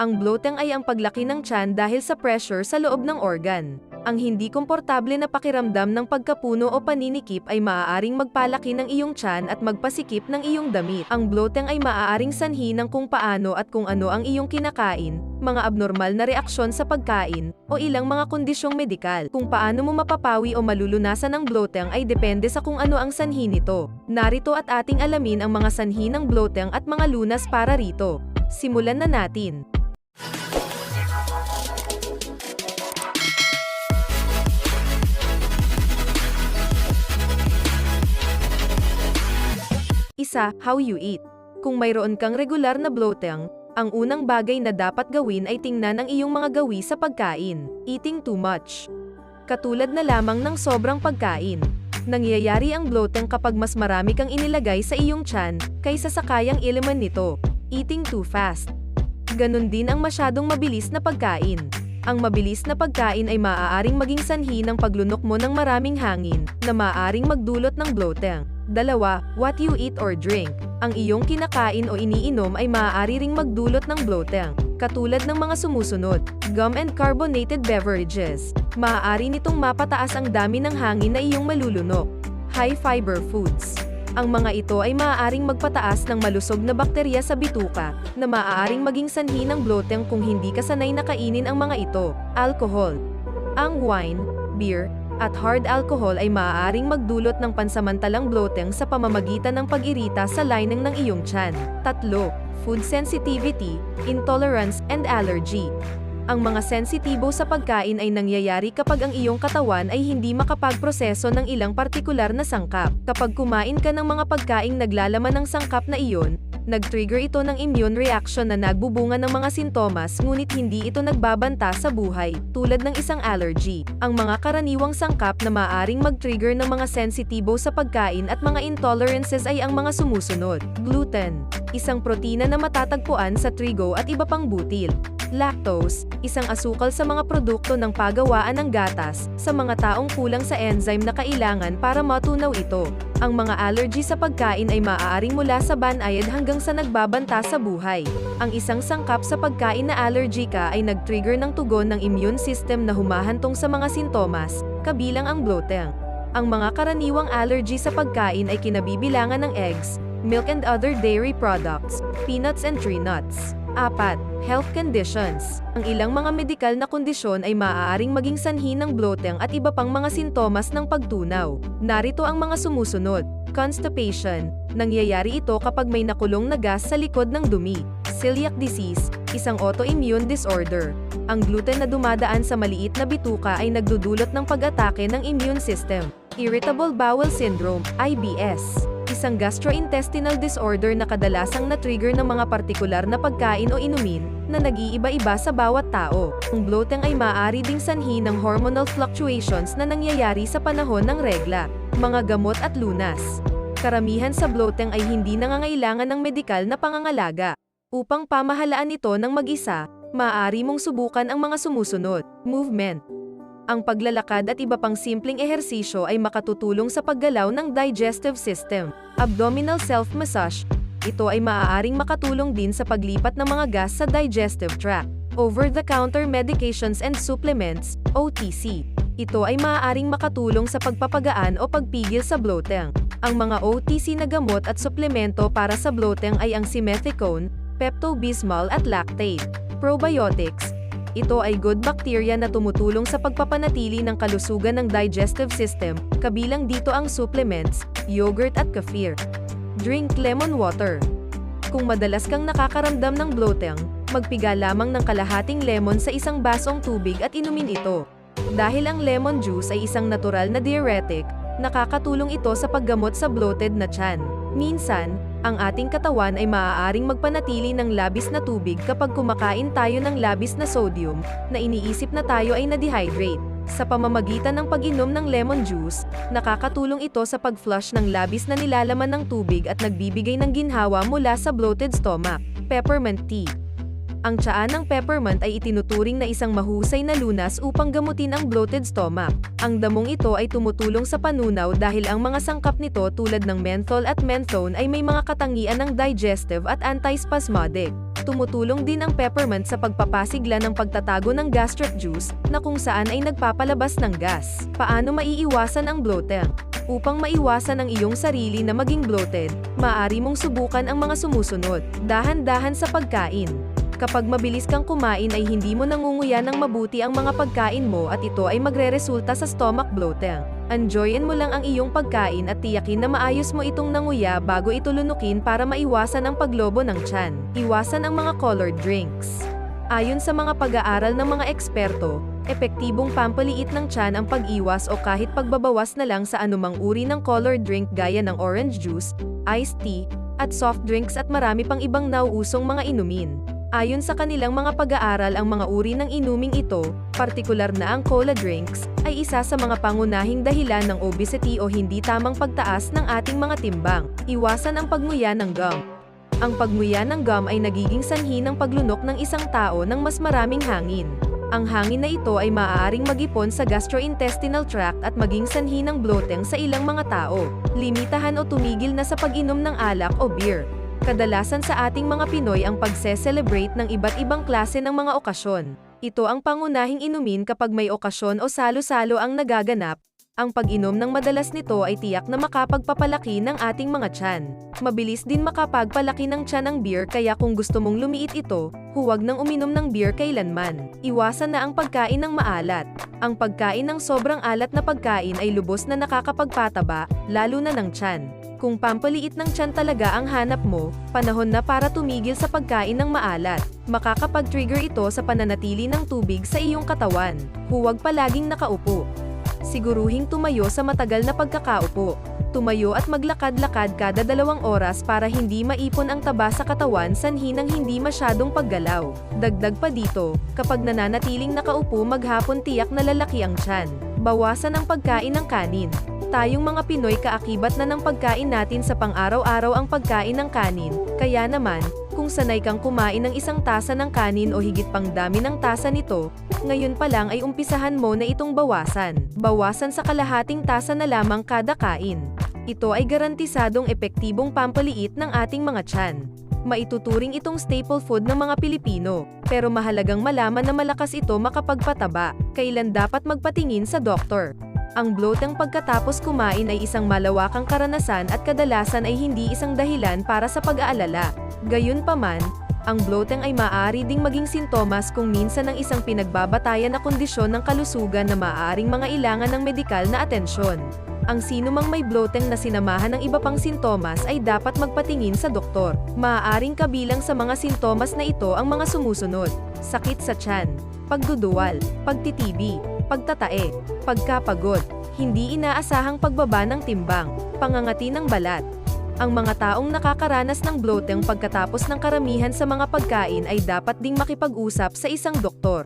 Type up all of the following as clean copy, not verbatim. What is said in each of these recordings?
Ang bloating ay ang paglaki ng tiyan dahil sa pressure sa loob ng organ. Ang hindi komportable na pakiramdam ng pagkapuno o paninikip ay maaaring magpalaki ng iyong tiyan at magpasikip ng iyong damit. Ang bloating ay maaaring sanhi ng kung paano at kung ano ang iyong kinakain, mga abnormal na reaksyon sa pagkain, o ilang mga kondisyong medikal. Kung paano mo mapapawi o malulunasan ang bloating ay depende sa kung ano ang sanhi nito. Narito at ating alamin ang mga sanhi ng bloating at mga lunas para rito. Simulan na natin. Isa, how you eat. Kung mayroon kang regular na bloating, ang unang bagay na dapat gawin ay tingnan ang iyong mga gawi sa pagkain. Eating too much. Katulad na lamang ng sobrang pagkain. Nangyayari ang bloating kapag mas marami kang inilagay sa iyong tiyan, kaysa sa kayang ilaman nito. Eating too fast. Ganon din ang masyadong mabilis na pagkain. Ang mabilis na pagkain ay maaaring maging sanhi ng paglunok mo ng maraming hangin, na maaaring magdulot ng bloating. 2. What you eat or drink. Ang iyong kinakain o iniinom ay maaari ring magdulot ng bloating, katulad ng mga sumusunod: gum and carbonated beverages. Maaari nitong mapataas ang dami ng hangin na iyong malulunok. High fiber foods. Ang mga ito ay maaaring magpataas ng malusog na bakterya sa bituka, na maaaring maging sanhi ng bloating kung hindi ka sanay na kainin ang mga ito. Alcohol. Ang wine, beer, at hard alcohol ay maaaring magdulot ng pansamantalang bloating sa pamamagitan ng pag-irita sa lining ng iyong tiyan. 3. Food sensitivity, intolerance, and allergy. Ang mga sensitibo sa pagkain ay nangyayari kapag ang iyong katawan ay hindi makapagproseso ng ilang partikular na sangkap. Kapag kumain ka ng mga pagkaing naglalaman ng sangkap na iyon, nag-trigger ito ng immune reaction na nagbubunga ng mga sintomas ngunit hindi ito nagbabanta sa buhay, tulad ng isang allergy. Ang mga karaniwang sangkap na maaaring mag-trigger ng mga sensitibo sa pagkain at mga intolerances ay ang mga sumusunod. Gluten, isang protina na matatagpuan sa trigo at iba pang butil. Lactose, isang asukal sa mga produkto ng pagawaan ng gatas, sa mga taong kulang sa enzyme na kailangan para matunaw ito. Ang mga allergy sa pagkain ay maaaring mula sa banayad hanggang sa nagbabanta sa buhay. Ang isang sangkap sa pagkain na allergy ka ay nag-trigger ng tugon ng immune system na humahantong sa mga sintomas, kabilang ang bloating. Ang mga karaniwang allergy sa pagkain ay kinabibilangan ng eggs, milk and other dairy products, peanuts and tree nuts. 4. Health conditions. Ang ilang mga medikal na kondisyon ay maaaring maging sanhi ng bloating at iba pang mga sintomas ng pagtunaw. Narito ang mga sumusunod. Constipation. Nangyayari ito kapag may nakulong na gas sa likod ng dumi. Celiac disease, isang autoimmune disorder. Ang gluten na dumadaan sa maliit na bituka ay nagdudulot ng pag-atake ng immune system. Irritable bowel syndrome, IBS. Isang gastrointestinal disorder na kadalasang na-trigger ng mga partikular na pagkain o inumin, na nag-iiba-iba sa bawat tao. Ang bloating ay maaari ding sanhi ng hormonal fluctuations na nangyayari sa panahon ng regla, mga gamot at lunas. Karamihan sa bloating ay hindi nangangailangan ng medikal na pangangalaga. Upang pamahalaan ito ng mag-isa, maaari mong subukan ang mga sumusunod. Movement. Ang paglalakad at iba pang simpleng ehersisyo ay makatutulong sa paggalaw ng digestive system. Abdominal self-massage. Ito ay maaaring makatulong din sa paglipat ng mga gas sa digestive tract. Over-the-counter medications and supplements, OTC. Ito ay maaaring makatulong sa pagpapagaan o pagpigil sa bloating. Ang mga OTC na gamot at suplemento para sa bloating ay ang simethicone, Pepto-Bismol at lactate. Probiotics. Ito ay good bacteria na tumutulong sa pagpapanatili ng kalusugan ng digestive system, kabilang dito ang supplements, yogurt at kefir. Drink lemon water. Kung madalas kang nakakaramdam ng bloating, magpiga lamang ng kalahating lemon sa isang basong tubig at inumin ito. Dahil ang lemon juice ay isang natural na diuretic, nakakatulong ito sa paggamot sa bloated na tiyan. Minsan, ang ating katawan ay maaaring magpanatili ng labis na tubig kapag kumakain tayo ng labis na sodium, na iniisip na tayo ay na-dehydrate. Sa pamamagitan ng pag-inom ng lemon juice, nakakatulong ito sa pag-flush ng labis na nilalaman ng tubig at nagbibigay ng ginhawa mula sa bloated stomach. Peppermint tea. Ang tsaa ng peppermint ay itinuturing na isang mahusay na lunas upang gamutin ang bloated stomach. Ang damong ito ay tumutulong sa panunaw dahil ang mga sangkap nito tulad ng menthol at menthone ay may mga katangian ng digestive at antispasmodic. Tumutulong din ang peppermint sa pagpapasigla ng pagtatago ng gastric juice, na kung saan ay nagpapalabas ng gas. Paano maiiwasan ang bloating? Upang maiwasan ang iyong sarili na maging bloated, maaari mong subukan ang mga sumusunod. Dahan-dahan sa pagkain. Kapag mabilis kang kumain ay hindi mo nangunguya ng mabuti ang mga pagkain mo at ito ay magreresulta sa stomach bloating. Enjoyin mo lang ang iyong pagkain at tiyakin na maayos mo itong nanguya bago ito lunukin para maiwasan ang paglobo ng tiyan. Iwasan ang mga colored drinks. Ayon sa mga pag-aaral ng mga eksperto, epektibong pampaliit ng tiyan ang pag-iwas o kahit pagbabawas na lang sa anumang uri ng colored drink gaya ng orange juice, iced tea, at soft drinks at marami pang ibang nauusong mga inumin. Ayon sa kanilang mga pag-aaral, ang mga uri ng inuming ito, partikular na ang cola drinks, ay isa sa mga pangunahing dahilan ng obesity o hindi tamang pagtaas ng ating mga timbang. Iwasan ang pagnguya ng gum. Ang pagnguya ng gum ay nagiging sanhi ng paglunok ng isang tao ng mas maraming hangin. Ang hangin na ito ay maaaring mag-ipon sa gastrointestinal tract at maging sanhi ng bloating sa ilang mga tao. Limitahan o tumigil na sa pag-inom ng alak o beer. Kadalasan sa ating mga Pinoy ang pagse-celebrate ng iba't ibang klase ng mga okasyon. Ito ang pangunahing inumin kapag may okasyon o salo-salo ang nagaganap. Ang pag-inom ng madalas nito ay tiyak na makapagpapalaki ng ating mga tiyan. Mabilis din makapagpalaki ng tiyan ang beer, kaya kung gusto mong lumiit ito, huwag nang uminom ng beer kailanman. Iwasan na ang pagkain ng maalat. Ang pagkain ng sobrang alat na pagkain ay lubos na nakakapagpataba, lalo na ng tiyan. Kung pampaliit ng tiyan talaga ang hanap mo, panahon na para tumigil sa pagkain ng maalat. Makakapag-trigger ito sa pananatili ng tubig sa iyong katawan. Huwag palaging nakaupo. Siguruhing tumayo sa matagal na pagkakaupo. Tumayo at maglakad-lakad kada 2 oras para hindi maipon ang taba sa katawan sanhi ng hindi masyadong paggalaw. Dagdag pa dito, kapag nananatiling nakaupo maghapon tiyak na lalaki ang tiyan. Bawasan ang pagkain ng kanin. Tayong mga Pinoy kaakibat na ng pagkain natin sa pang-araw-araw ang pagkain ng kanin, kaya naman, kung sanay kang kumain ng 1 tasa ng kanin o higit pang dami ng tasa nito, ngayon pa lang ay umpisahan mo na itong bawasan. Bawasan sa kalahating tasa na lamang kada kain. Ito ay garantisadong epektibong pampaliit ng ating mga tiyan. Maituturing itong staple food ng mga Pilipino, pero mahalagang malaman na malakas ito makapagpataba. Kailan dapat magpatingin sa doktor? Ang bloating pagkatapos kumain ay isang malawakang karanasan at kadalasan ay hindi isang dahilan para sa pag-aalala. Gayunpaman, ang bloating ay maaari ding maging sintomas kung minsan ng isang pinagbabatayan na kondisyon ng kalusugan na maaaring mangailangan ng medikal na atensyon. Ang sinumang may bloating na sinamahan ng iba pang sintomas ay dapat magpatingin sa doktor. Maaaring kabilang sa mga sintomas na ito ang mga sumusunod: sakit sa tiyan, pagduduwal, pagtitibi, pagtatae, pagkapagod, hindi inaasahang pagbaba ng timbang, pangangati ng balat. Ang mga taong nakakaranas ng bloating pagkatapos ng karamihan sa mga pagkain ay dapat ding makipag-usap sa isang doktor.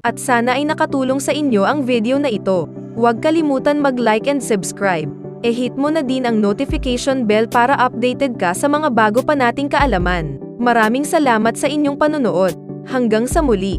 At sana ay nakatulong sa inyo ang video na ito. Huwag kalimutan mag-like and subscribe. E-hit mo na din ang notification bell para updated ka sa mga bago pa nating kaalaman. Maraming salamat sa inyong panonood. Hanggang sa muli!